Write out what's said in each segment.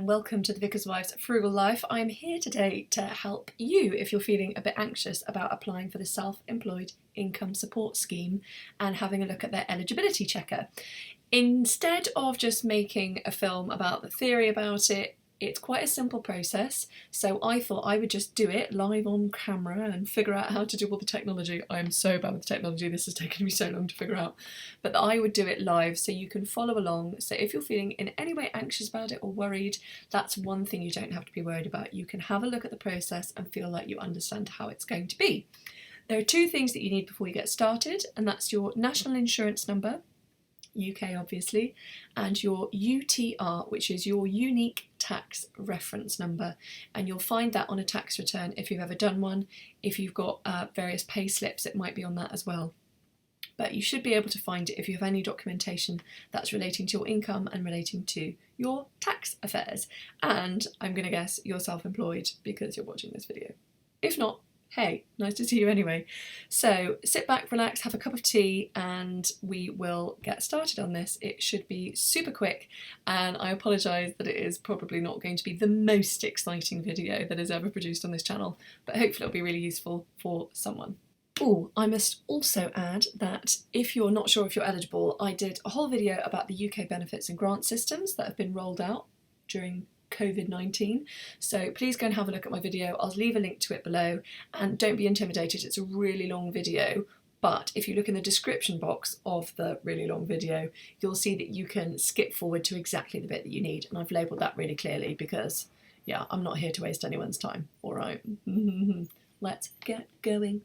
and welcome to the Vicar's Wife's Frugal Life. I'm here today to help you if you're feeling a bit anxious about applying for the Self-Employed Income Support Scheme and having a look at their eligibility checker. Instead of just making a film about the theory about it, it's quite a simple process, so I thought I would just do it live on camera and figure out how to do all the technology. I'm so bad with technology, this has taken me so long to figure out. But I would do it live so you can follow along. So if you're feeling in any way anxious about it or worried, that's one thing you don't have to be worried about. You can have a look at the process and feel like you understand how it's going to be. There are two things that you need before you get started, and that's your national insurance number, UK obviously, and your UTR, which is your unique tax reference number, and you'll find that on a tax return if you've ever done one. If you've got various pay slips, it might be on that as well. But you should be able to find it if you have any documentation that's relating to your income and relating to your tax affairs. And I'm going to guess you're self-employed because you're watching this video. If not, hey, nice to see you anyway. So sit back, relax, have a cup of tea, and we will get started on this. It should be super quick, and I apologise that it is probably not going to be the most exciting video that is ever produced on this channel, but hopefully it'll be really useful for someone. Oh, I must also add that if you're not sure if you're eligible, I did a whole video about the UK benefits and grant systems that have been rolled out during COVID-19, so please go and have a look at my video. I'll leave a link to it below, and don't be intimidated, it's a really long video, but if you look in the description box of the really long video, you'll see that you can skip forward to exactly the bit that you need, and I've labelled that really clearly because, yeah, I'm not here to waste anyone's time, alright? Let's get going.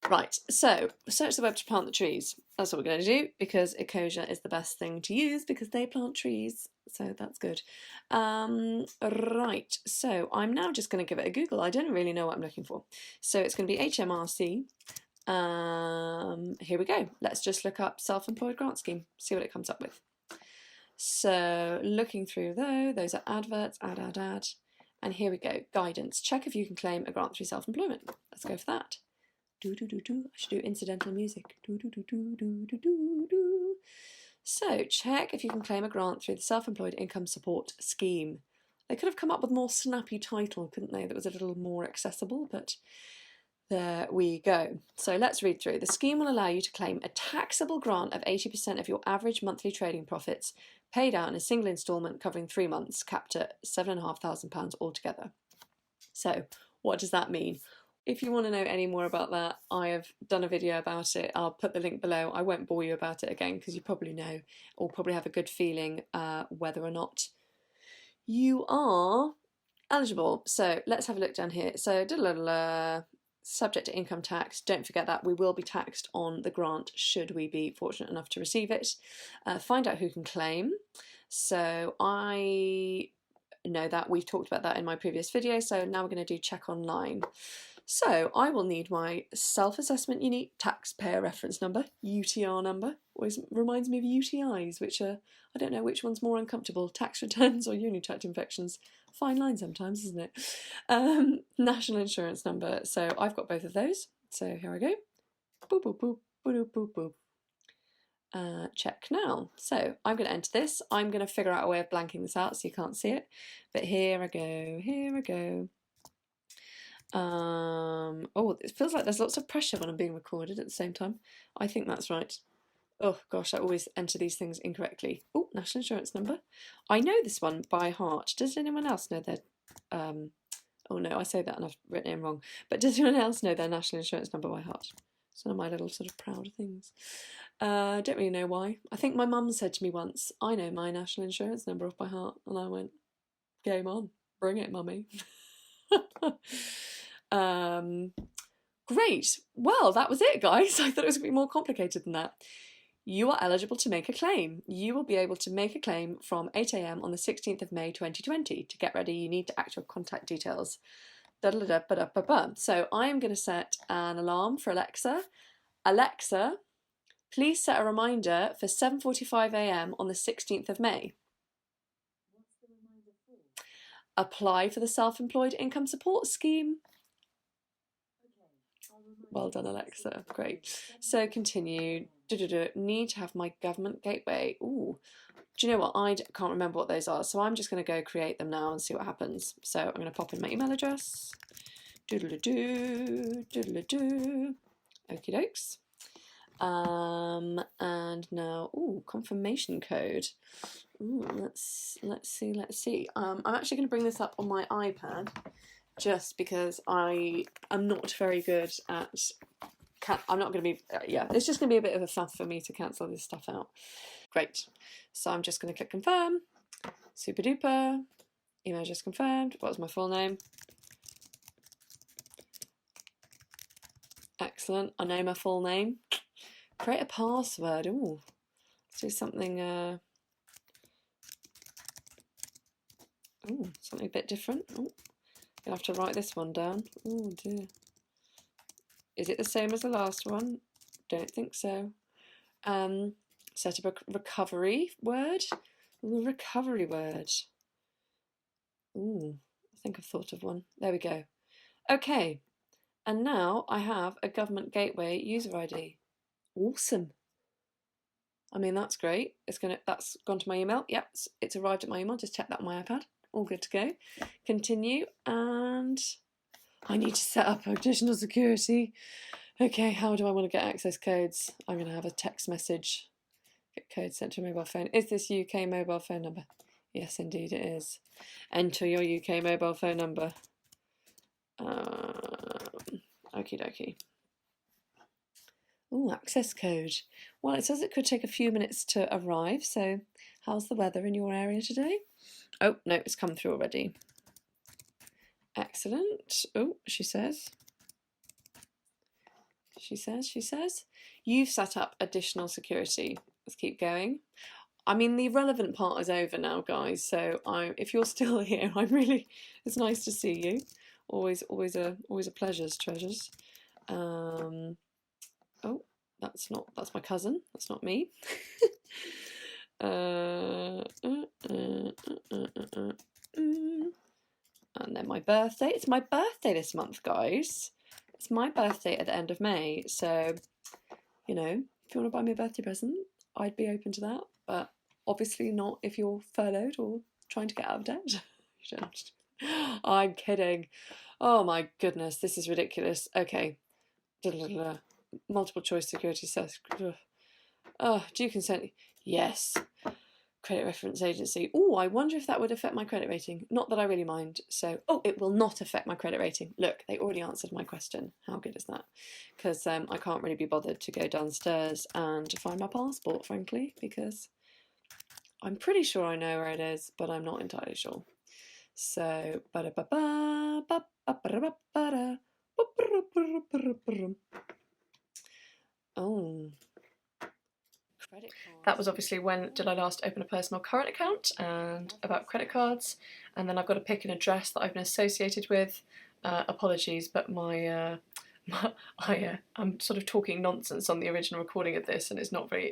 Right, so search the web to plant the trees. That's what we're going to do, because Ecosia is the best thing to use because they plant trees, so that's good. Right, so I'm now just going to give it a Google. I don't really know what I'm looking for. So it's going to be HMRC. Here we go. Let's just look up Self-Employed Grant Scheme, see what it comes up with. So looking through though, those are adverts, add. And here we go, guidance. Check if you can claim a grant through self-employment. Let's go for that. I should do incidental music. So, check if you can claim a grant through the Self-Employed Income Support Scheme. They could have come up with a more snappy title, couldn't they, that was a little more accessible, but there we go. So let's read through. The scheme will allow you to claim a taxable grant of 80% of your average monthly trading profits, paid out in a single instalment covering 3 months, capped at £7,500 altogether. So what does that mean? If you want to know any more about that, I have done a video about it. I'll put the link below. I won't bore you about it again because you probably know or probably have a good feeling whether or not you are eligible. So let's have a look down here. So subject to income tax, don't forget that we will be taxed on the grant should we be fortunate enough to receive it. Find out who can claim. So I know that we've talked about that in my previous video, so now we're going to do check online. So I will need my self-assessment unique taxpayer reference number, UTR number. Always reminds me of UTIs, which are, I don't know which one's more uncomfortable, tax returns or uni tract infections. Fine line sometimes, isn't it? National insurance number. So I've got both of those. So here I go. Boop, boop, boop, boop, boop, boop. Check now. So I'm going to enter this. I'm going to figure out a way of blanking this out so you can't see it. But here I go. Here I go. Oh, it feels like there's lots of pressure when I'm being recorded at the same time. I think that's right. Oh gosh, I always enter these things incorrectly. Oh, national insurance number. I know this one by heart. Does anyone else know their oh no, I say that and I've written it wrong. But does anyone else know their national insurance number by heart? It's one of my little sort of proud things. Don't really know why. I think my mum said to me once, I know my national insurance number off by heart, and I went, game on, bring it, mummy. Great. Well, that was it, guys. I thought it was going to be more complicated than that. You are eligible to make a claim. You will be able to make a claim from 8 AM on the 16th of May 2020. To get ready, you need to act your contact details. So I am going to set an alarm for Alexa. Alexa, please set a reminder for 7:45 AM on the 16th of May. What's the reminder for? Apply for the Self-Employed Income Support Scheme. Okay, I'll remind Well done, Alexa. Great. So continue. need to have my government gateway. Ooh, do you know what? I can't remember what those are, so I'm just going to go create them now and see what happens. So I'm going to pop in my email address. Doodle-a-doo, doodle-a-doo. Okie dokes. And now, ooh, confirmation code. Ooh, let's see. I'm actually going to bring this up on my iPad, just because I am not very good at. I'm not going to be. Yeah, it's just going to be a bit of a faff for me to cancel this stuff out. Great. So I'm just going to click confirm. Super duper. Email just confirmed. What was my full name? Excellent. I know my full name. Create a password. Ooh. Let's do something. Something a bit different. Oh, you'll have to write this one down. Oh dear. Is it the same as the last one? Don't think so. Set up a recovery word. Ooh, recovery word. Ooh, I think I've thought of one. There we go. Okay, and now I have a government gateway user ID. Awesome. I mean, that's great. That's gone to my email. Yep, it's arrived at my email. Just check that on my iPad. All good to go. Continue, and I need to set up additional security. Okay, how do I want to get access codes? I'm going to have a text message. Get code sent to a mobile phone. Is this UK mobile phone number? Yes, indeed it is. Enter your UK mobile phone number. Okie dokie. Oh, access code. Well, it says it could take a few minutes to arrive, so how's the weather in your area today? Oh, no, it's come through already. Excellent. Oh, she says. You've set up additional security. Let's keep going. I mean, the relevant part is over now, guys. So if you're still here, it's nice to see you. Always a pleasure, treasures. Oh, that's my cousin. That's not me. And then my birthday. It's my birthday this month, guys. It's my birthday at the end of May. So, you know, if you want to buy me a birthday present, I'd be open to that. But obviously not if you're furloughed or trying to get out of debt. You don't. I'm kidding. Oh my goodness, this is ridiculous. Okay. Multiple choice security says. Oh, do you consent? Yes. Credit reference agency. Oh, I wonder if that would affect my credit rating. Not that I really mind. So, it will not affect my credit rating. Look, they already answered my question. How good is that? Because I can't really be bothered to go downstairs and to find my passport, frankly, because I'm pretty sure I know where it is, but I'm not entirely sure. So, oh. That was obviously when did I last open a personal current account, and about credit cards, and then I've got to pick an address that I've been associated with. Apologies, but I'm sort of talking nonsense on the original recording of this, and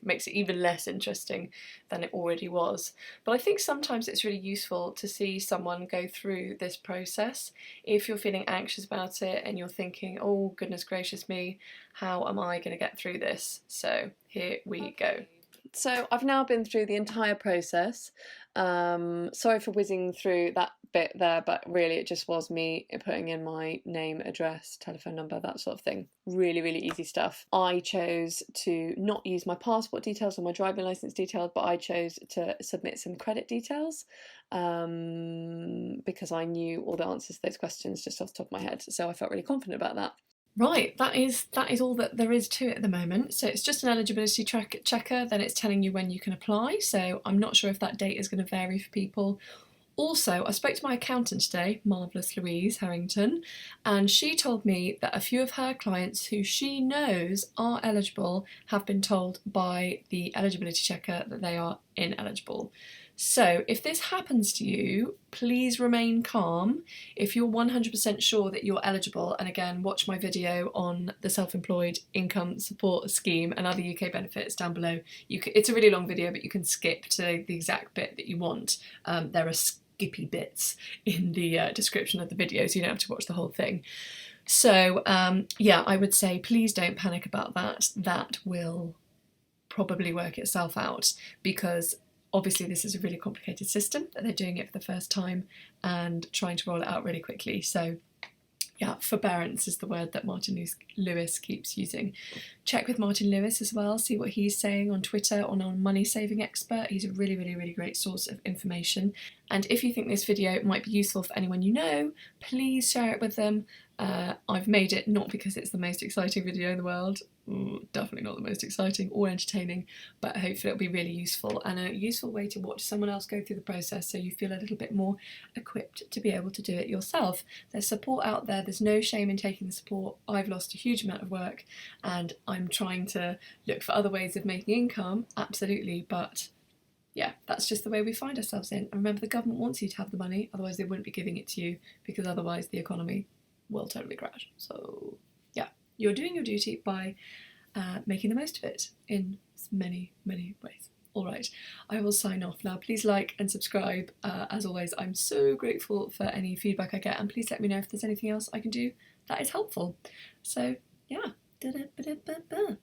makes it even less interesting than it already was. But I think sometimes it's really useful to see someone go through this process if you're feeling anxious about it and you're thinking, oh goodness gracious me, how am I going to get through this? So here we go. So I've now been through the entire process. Sorry for whizzing through that bit there, but really it just was me putting in my name, address, telephone number, that sort of thing. Really, really easy stuff. I chose to not use my passport details or my driving licence details, but I chose to submit some credit details because I knew all the answers to those questions just off the top of my head. So I felt really confident about that. Right, that is all that there is to it at the moment. So it's just an eligibility checker, then it's telling you when you can apply. So I'm not sure if that date is going to vary for people. Also, I spoke to my accountant today, marvellous Louise Harrington, and she told me that a few of her clients who she knows are eligible have been told by the eligibility checker that they are ineligible. So if this happens to you, please remain calm. If you're 100% sure that you're eligible, and again, watch my video on the Self-Employed Income Support Scheme and other UK benefits down below. It's a really long video, but you can skip to the exact bit that you want. There are skippy bits in the description of the video, so you don't have to watch the whole thing. So yeah, I would say please don't panic about that. That will probably work itself out, because obviously this is a really complicated system that they're doing it for the first time and trying to roll it out really quickly. So yeah, forbearance is the word that Martin Lewis keeps using. Check with Martin Lewis as well, see what he's saying on Twitter or on Money Saving Expert. He's a really, really, really great source of information. And if you think this video might be useful for anyone you know, please share it with them. I've made it not because it's the most exciting video in the world, definitely not the most exciting or entertaining, but hopefully it'll be really useful and a useful way to watch someone else go through the process, so you feel a little bit more equipped to be able to do it yourself. There's support out there, there's no shame in taking the support. I've lost a huge amount of work and I'm trying to look for other ways of making income, absolutely, but yeah, that's just the way we find ourselves in. And remember, the government wants you to have the money, otherwise they wouldn't be giving it to you, because otherwise the economy will totally crash. So yeah, you're doing your duty by making the most of it in many, many ways. All right, I will sign off now. Please like and subscribe. As always, I'm so grateful for any feedback I get, and please let me know if there's anything else I can do that is helpful. So yeah, da-da-ba-da-ba-ba.